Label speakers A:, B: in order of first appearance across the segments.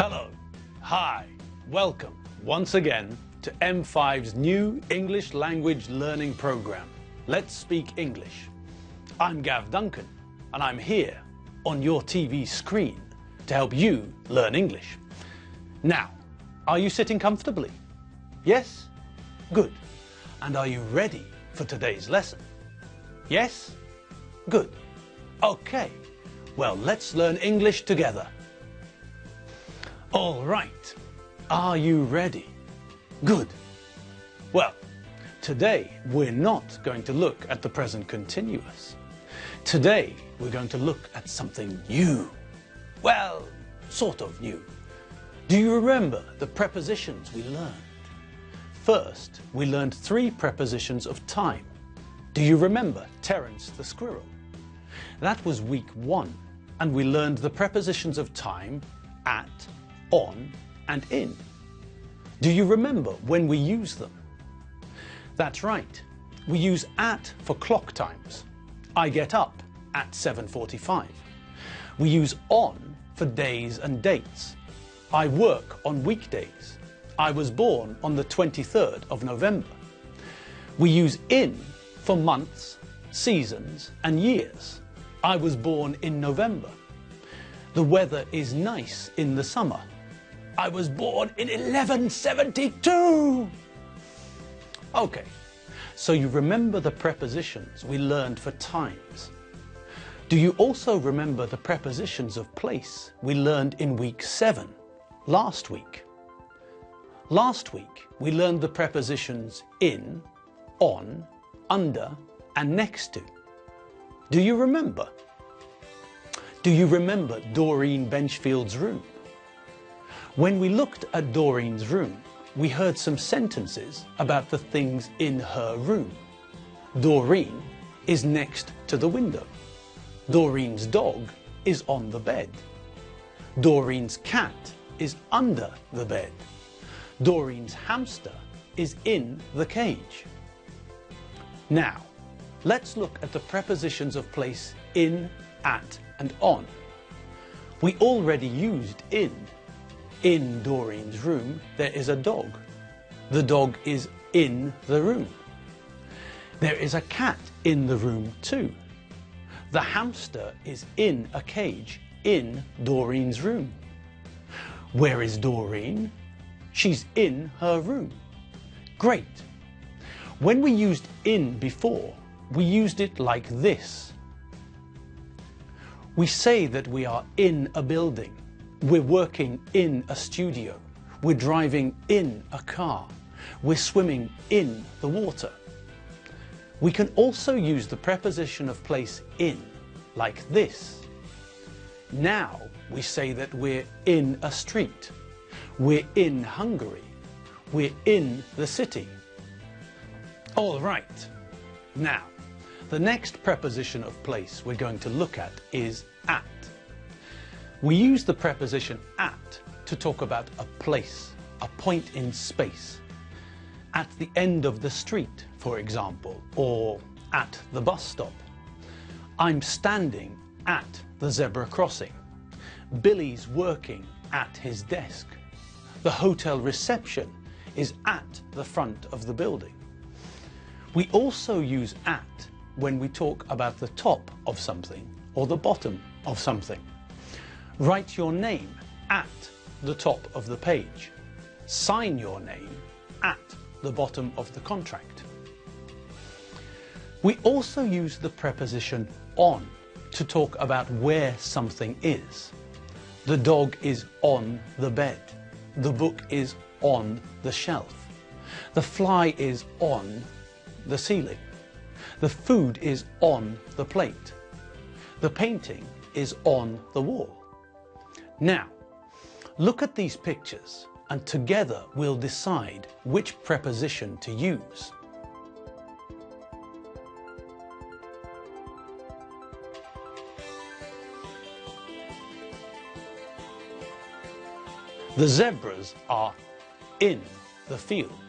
A: Hello, hi, welcome once again to M5's new English language learning program. Let's speak English. I'm Gav Duncan and I'm here on your TV screen to help you learn English. Now, are you sitting comfortably? Yes? Good. And are you ready for today's lesson? Yes? Good. Okay, well, let's learn English together. All right, are you ready? Good. Well, today we're not going to look at the present continuous. Today we're going to look at something new. Well, sort of new. Do you remember the prepositions we learned? First, we learned 3 prepositions of time. Do you remember Terence the squirrel? That was week 1, and we learned the prepositions of time at, on and in. Do you remember when we use them? That's right, we use at for clock times. I get up at 7:45. We use on for days and dates. I work on weekdays. I was born on the 23rd of November. We use in for months, seasons and years. I was born in November. The weather is nice in the summer. I was born in 1172! Okay, so you remember the prepositions we learned for times. Do you also remember the prepositions of place we learned in week 7, last week? Last week we learned the prepositions in, on, under and next to. Do you remember? Do you remember Doreen Benchfield's room? When we looked at Doreen's room, we heard some sentences about the things in her room. Doreen is next to the window. Doreen's dog is on the bed. Doreen's cat is under the bed. Doreen's hamster is in the cage. Now, let's look at the prepositions of place in, at and on. We already used in. In Doreen's room, there is a dog. The dog is in the room. There is a cat in the room too. The hamster is in a cage in Doreen's room. Where is Doreen? She's in her room. Great. When we used in before, we used it like this. We say that we are in a building. We're working in a studio. We're driving in a car. We're swimming in the water. We can also use the preposition of place in, like this. Now we say that we're in a street. We're in Hungary. We're in the city. All right. Now, the next preposition of place we're going to look at is at. We use the preposition at to talk about a place, a point in space. At the end of the street, for example, or at the bus stop. I'm standing at the zebra crossing. Billy's working at his desk. The hotel reception is at the front of the building. We also use at when we talk about the top of something or the bottom of something. Write your name at the top of the page. Sign your name at the bottom of the contract. We also use the preposition on to talk about where something is. The dog is on the bed. The book is on the shelf. The fly is on the ceiling. The food is on the plate. The painting is on the wall. Now, look at these pictures and together we'll decide which preposition to use. The zebras are in the field.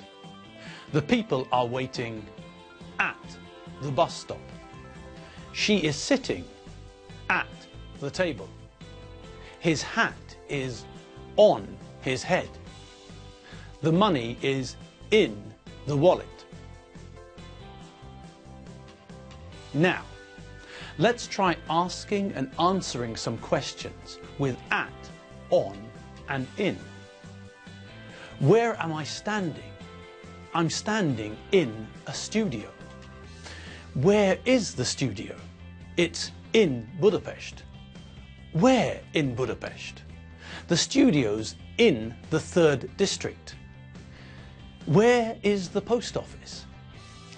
A: The people are waiting at the bus stop. She is sitting at the table. His hat is on his head. The money is in the wallet. Now, let's try asking and answering some questions with at, on and in. Where am I standing? I'm standing in a studio. Where is the studio? It's in Budapest. Where in Budapest? The studio's in the 3rd district. Where is the post office?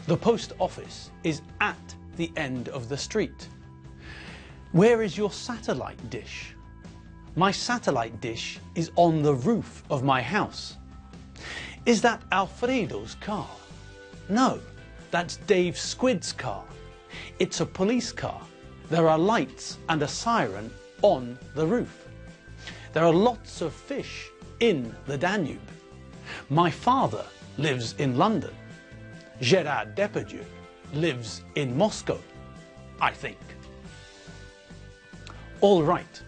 A: The post office is at the end of the street. Where is your satellite dish? My satellite dish is on the roof of my house. Is that Alfredo's car? No, that's Dave Squid's car. It's a police car. There are lights and a siren on the roof. There are lots of fish in the Danube. My father lives in London. Gérard Depardieu lives in Moscow, I think. All right.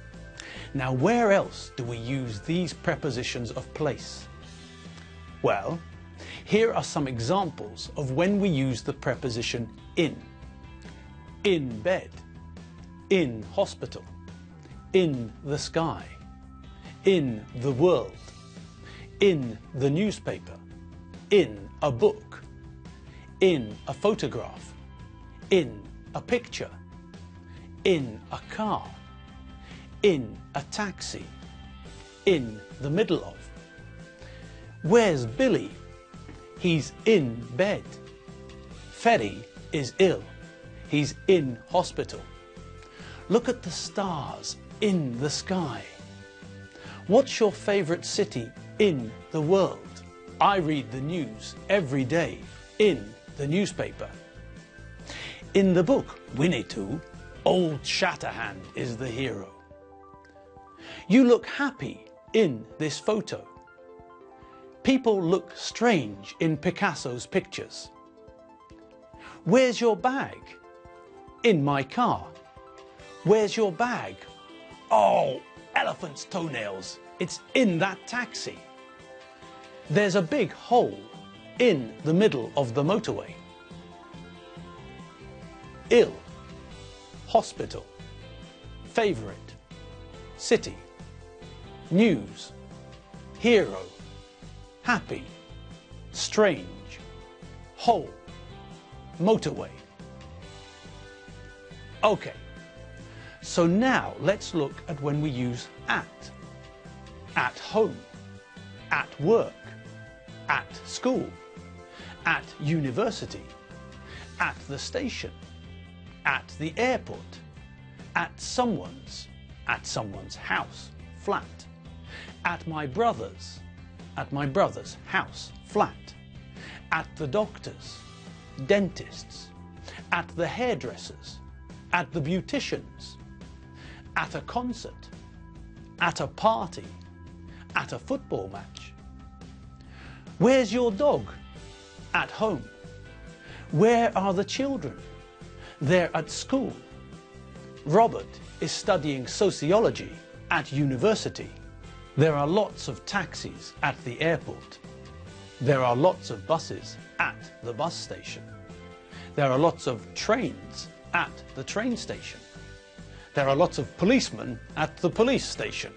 A: Now, where else do we use these prepositions of place? Well, here are some examples of when we use the preposition in. In bed, in hospital, in the sky, in the world, in the newspaper, in a book, in a photograph, in a picture, in a car, in a taxi, in the middle of. Where's Billy? He's in bed. Ferry is ill. He's in hospital. Look at the stars in the sky. What's your favourite city in the world? I read the news every day in the newspaper. In the book Winnetou, Old Shatterhand is the hero. You look happy in this photo. People look strange in Picasso's pictures. Where's your bag? In my car. Where's your bag? Oh, elephant's toenails. It's in that taxi. There's a big hole in the middle of the motorway. Ill, hospital, favourite, city, news, hero, happy, strange, hole, motorway. Okay, so now let's look at when we use at. At home, at work, at school, at university, at the station, at the airport, at someone's house, flat, at my brother's house, flat, at the doctor's, dentist's, at the hairdresser's, at the beautician's, at a concert, at a party, at a football match. Where's your dog? At home. Where are the children? They're at school. Robert is studying sociology at university. There are lots of taxis at the airport. There are lots of buses at the bus station. There are lots of trains at the train station. There are lots of policemen at the police station.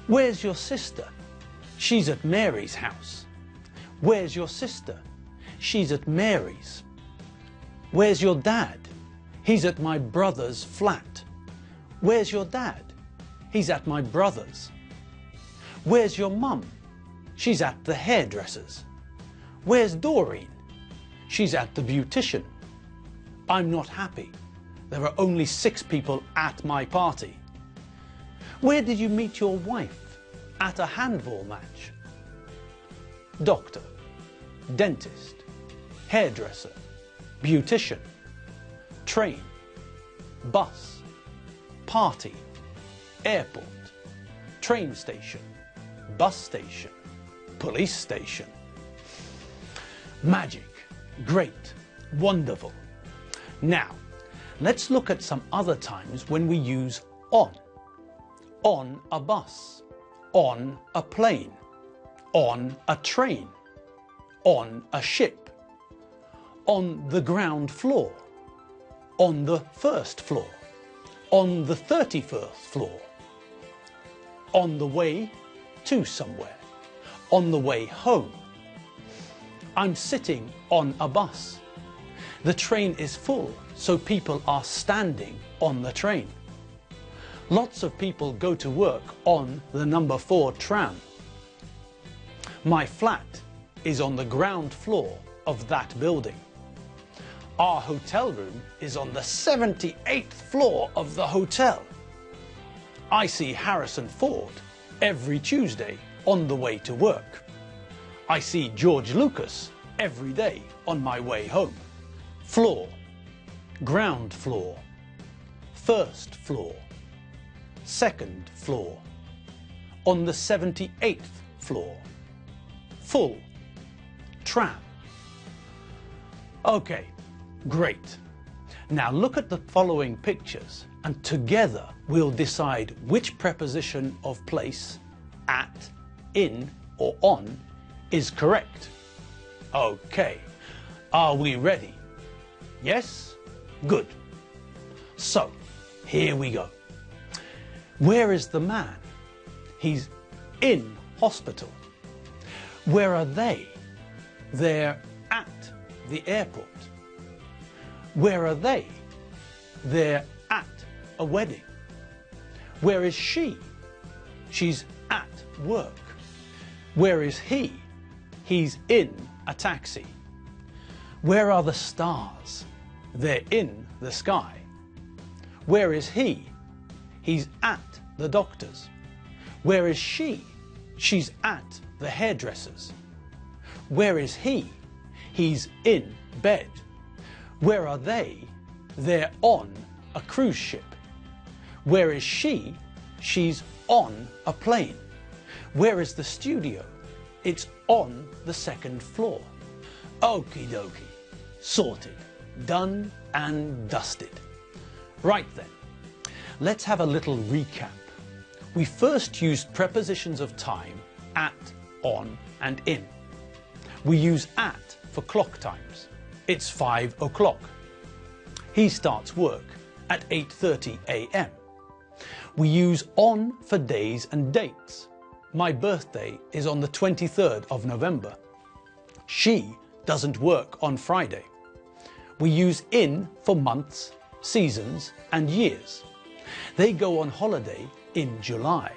A: Where's your sister? She's at Mary's house. Where's your sister? She's at Mary's. Where's your dad? He's at my brother's flat. Where's your dad? He's at my brother's. Where's your mum? She's at the hairdresser's. Where's Doreen? She's at the beautician. I'm not happy. There are only 6 people at my party. Where did you meet your wife? At a handball match. Doctor, dentist, hairdresser, beautician, train, bus, party, airport, train station, bus station, police station. Magic, great, wonderful. Now, let's look at some other times when we use on. On a bus, on a plane, on a train, on a ship, on the ground floor, on the first floor, on the 31st floor, on the way to somewhere, on the way home. I'm sitting on a bus. The train is full, so people are standing on the train. Lots of people go to work on the number 4 tram. My flat is on the ground floor of that building. Our hotel room is on the 78th floor of the hotel. I see Harrison Ford every Tuesday on the way to work. I see George Lucas every day on my way home. Floor, ground floor, first floor, second floor, on the 78th floor, full, tram. Okay, great. Now look at the following pictures and together we'll decide which preposition of place, at, in or on, is correct. Okay, are we ready? Yes? Good. So, here we go. Where is the man? He's in hospital. Where are they? They're at the airport. Where are they? They're at a wedding. Where is she? She's at work. Where is he? He's in a taxi. Where are the stars? They're in the sky. Where is he? He's at the doctor's. Where is she? She's at the hairdresser's. Where is he? He's in bed. Where are they? They're on a cruise ship. Where is she? She's on a plane. Where is the studio? It's on the 2nd floor. Okie dokie. Sorted. Done and dusted. Right then. Let's have a little recap. We first used prepositions of time at, on and in. We use at for clock times. It's 5 o'clock. He starts work at 8:30 a.m. We use on for days and dates. My birthday is on the 23rd of November. She doesn't work on Friday. We use in for months, seasons and years. They go on holiday in July.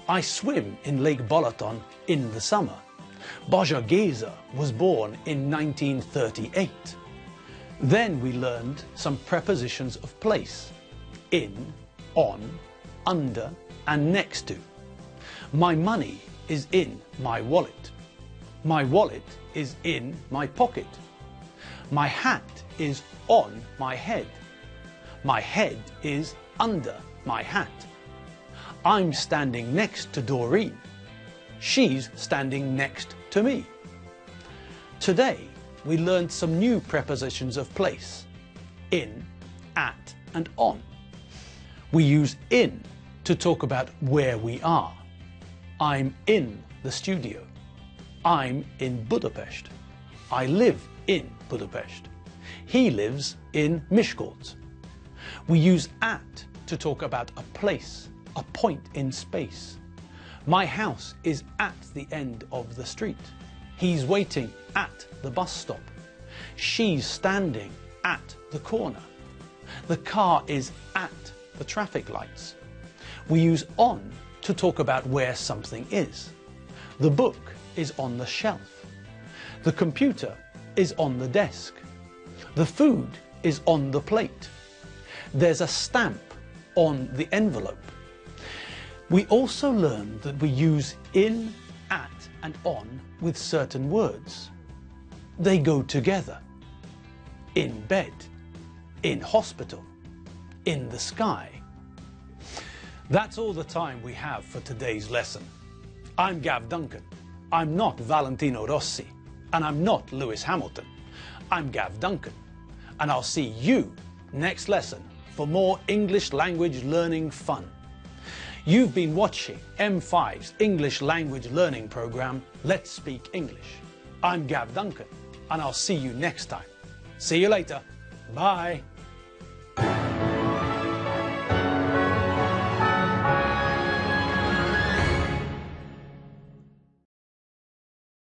A: I swim in Lake Balaton in the summer. Boja Geza was born in 1938. Then we learned some prepositions of place. In, on, under and next to. My money is in my wallet. My wallet is in my pocket. My hat is on my head. My head is under my hat. I'm standing next to Doreen. She's standing next to me. Today, we learned some new prepositions of place. In, at, and on. We use in to talk about where we are. I'm in the studio. I'm in Budapest. I live in Budapest. He lives in Miskolc. We use at to talk about a place, a point in space. My house is at the end of the street. He's waiting at the bus stop. She's standing at the corner. The car is at the traffic lights. We use on to talk about where something is. The book is on the shelf. The computer is on the desk. The food is on the plate. There's a stamp on the envelope. We also learned that we use in, at and on with certain words. They go together. In bed, in hospital, in the sky. That's all the time we have for today's lesson. I'm Gav Duncan. I'm not Valentino Rossi, and I'm not Lewis Hamilton. I'm Gav Duncan, and I'll see you next lesson for more English language learning fun. You've been watching M5's English language learning program, Let's Speak English. I'm Gav Duncan, and I'll see you next time. See you later. Bye.